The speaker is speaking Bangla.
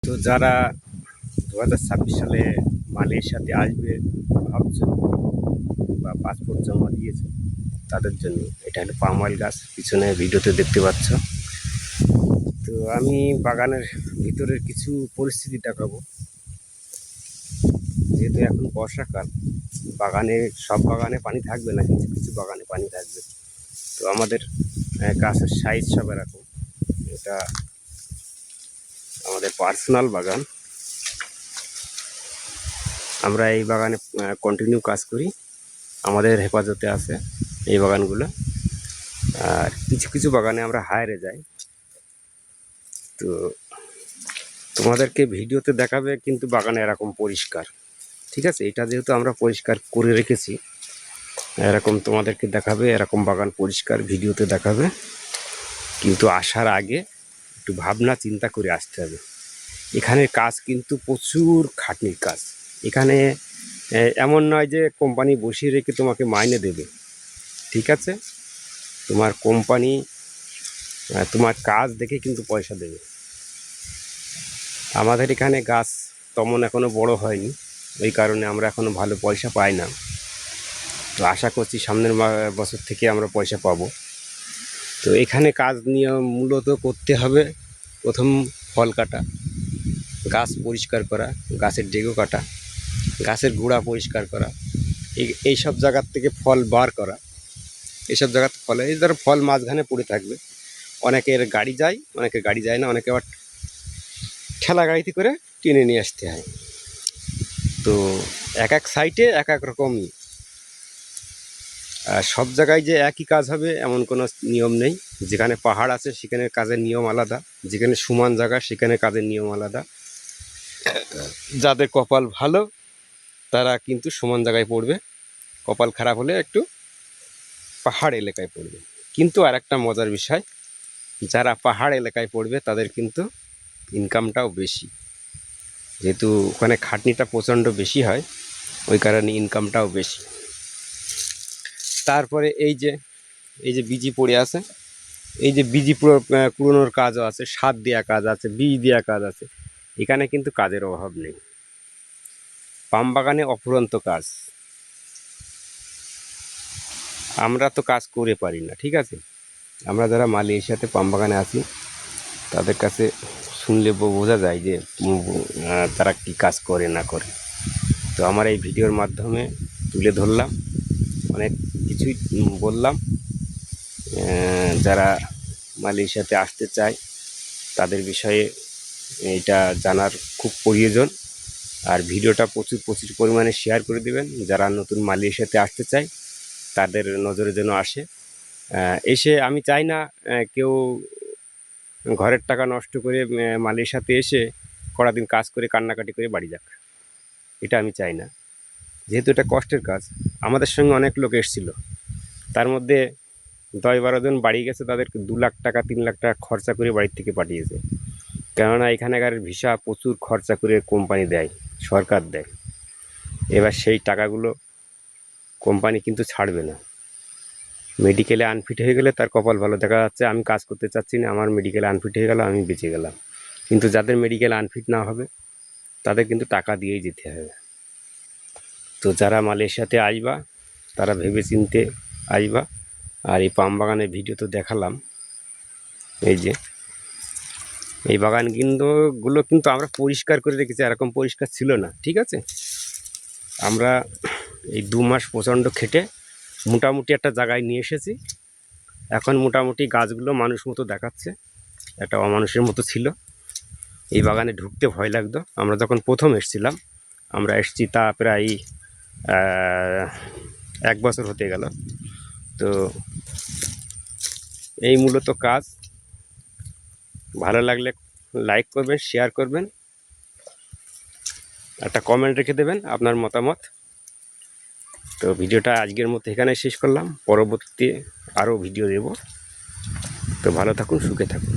তো যারা 2026 সালে মালয়েশিয়াতে আসবে ভাবছেন বা পাসপোর্ট জমা দিয়েছে তাদের জন্য এটা হলো পাম অয়েল গাছ, পিছনে ভিডিওতে দেখতে পাচ্ছ। তো আমি বাগানের ভিতরের কিছু পরিস্থিতি দেখাবো। যেহেতু এখন বর্ষাকাল, বাগানে সব বাগানে পানি থাকবে না, কিছু কিছু বাগানে পানি থাকবে। তো আমাদের গাছের সাইজ সব এরকম। এটা আমাদের পার্সোনাল বাগান, আমরা এই বাগানে কন্টিনিউ কাজ করি, আমাদের হেফাজতে আছে এই বাগানগুলো। আর কিছু কিছু বাগানে আমরা হায়ারে যাই। তো তোমাদেরকে ভিডিওতে দেখাবে কিন্তু বাগানে এরকম পরিষ্কার, ঠিক আছে? এটা যেহেতু আমরা পরিষ্কার করে রেখেছি, এরকম তোমাদেরকে দেখাবে, এরকম বাগান পরিষ্কার ভিডিওতে দেখাবে। কিন্তু আসার আগে একটু ভাবনা চিন্তা করে আসতে হবে। এখানের কাজ কিন্তু প্রচুর খাটনির কাজ। এখানে এমন নয় যে কোম্পানি বসিয়ে রেখে তোমাকে মাইনে দেবে, ঠিক আছে? তোমার কোম্পানি তোমার কাজ দেখে কিন্তু পয়সা দেবে। আমাদের এখানে গাছ তেমন এখনও বড় হয়নি, ওই কারণে আমরা এখনও ভালো পয়সা পাই না। তো আশা করছি সামনের বছর থেকে আমরা পয়সা পাবো। তো এখানে কাজ নিয়ে মূলত করতে হবে প্রথম ফল কাটা, গাছ পরিষ্কার করা, গাছের ডেগো কাটা, গাছের গোড়া পরিষ্কার করা, এই সব জায়গার থেকে ফল বার করা। এইসব জায়গাতে ফল, এই ধরো ফল মাঝখানে পড়ে থাকবে, অনেকের গাড়ি যায়, অনেকের গাড়ি যায় না, অনেকে আবার ঠেলা গাড়িতে করে টেনে নিয়ে আসতে হয়। তো এক এক সাইটে এক এক রকম। সব জায়গায় যে একই কাজ হবে এমন কোনো নিয়ম নেই। যেখানে পাহাড় আছে সেখানে কাজের নিয়ম আলাদা, যেখানে সমান জায়গা সেখানে কাজের নিয়ম আলাদা। যাদের কপাল ভালো তারা কিন্তু সমান জায়গায় পড়বে, কপাল খারাপ হলে একটু পাহাড় এলাকায় পড়বে। কিন্তু আর একটা মজার বিষয়, যারা পাহাড় এলাকায় পড়বে তাদের কিন্তু ইনকামটাও বেশি, যেহেতু ওখানে খাটনিটা প্রচণ্ড বেশি হয়, ওই কারণে ইনকামটাও বেশি। তারপরে এই যে বিজি পড়ে আছে, এই যে বিজি পুরোনোর কাজও আছে, সার দেওয়া কাজ আছে, বীজ দেওয়া কাজ আছে। এখানে কিন্তু কাজের অভাব নেই, পাম বাগানে অফুরন্ত কাজ। আমরা তো কাজ করে পারি না, ঠিক আছে? আমরা যারা মালয়েশিয়াতে পাম বাগানে আছি তাদের কাছে শুনলে বোঝা যায় যে তারা কি কাজ করে না করে। তো আমার এই ভিডিওর মাধ্যমে তুলে ধরলাম, অনেক কিছুই বললাম। যারা মালয়েশিয়াতে আসতে চায় তাদের বিষয়ে এটা জানার খুব প্রয়োজন। আর ভিডিওটা প্রচুর পরিমাণে শেয়ার করে দেবেন, যারা নতুন মালয়েশিয়াতে আসতে চায় তাদের নজরে যেন আসে। এসে আমি চাই না কেউ ঘরের টাকা নষ্ট করে মালয়েশিয়াতে এসে কড়াদিন কাজ করে কান্নাকাটি করে বাড়ি যাক, এটা আমি চাই না। যেহেতু এটা কষ্টের কাজ, আমাদের সঙ্গে অনেক লোক এসেছিলো, তার মধ্যে 10-12 জন বাড়ি গেছে, তাদেরকে 2 লাখ টাকা 3 লাখ টাকা খরচা করে বাড়ির থেকে পাঠিয়েছে। কেননা এখানকার ভিসা প্রচুর খরচা করে কোম্পানি দেয়, সরকার দেয়। এবার সেই টাকাগুলো কোম্পানি কিন্তু ছাড়বে না। মেডিকেলে আনফিট হয়ে গেলে তার কপাল ভালো, দেখা যাচ্ছে আমি কাজ করতে চাচ্ছি না, আমার মেডিকেলে আনফিট হয়ে গেল, আমি বেঁচে গেলাম। কিন্তু যাদের মেডিকেল আনফিট না হবে তাদের কিন্তু টাকা দিয়েই যেতে হবে। তো যারা মালয়েশিয়াতে আসবা তারা ভেবে চিনতে আসবা। আর এই পাম বাগানের ভিডিও তো দেখালাম, এই যে এই বাগান গুলো কিন্তু আমরা পরিষ্কার করে রেখেছি, এরকম পরিষ্কার ছিল না, ঠিক আছে? আমরা এই 2 মাস প্রচণ্ড খেটে মোটামুটি একটা জায়গায় নিয়ে এসেছি। এখন মোটামুটি গাছগুলো মানুষ মতো দেখাচ্ছে, একটা অমানুষের মতো ছিল। এই বাগানে ঢুকতে ভয় লাগতো। আমরা যখন প্রথম এসেছিলাম, আমরা এসেছি তা প্রায় 1 বছর হতে গেল। তো এই মূলত কাজ। ভালো লাগলে লাইক করবেন, শেয়ার করবেন, একটা কমেন্ট রেখে দেবেন আপনার মতামত। তো ভিডিওটা আজকের মতো এখানে শেষ করলাম, পরবর্তী আরও ভিডিও দেব। তো ভালো থাকুন, সুখে থাকুন।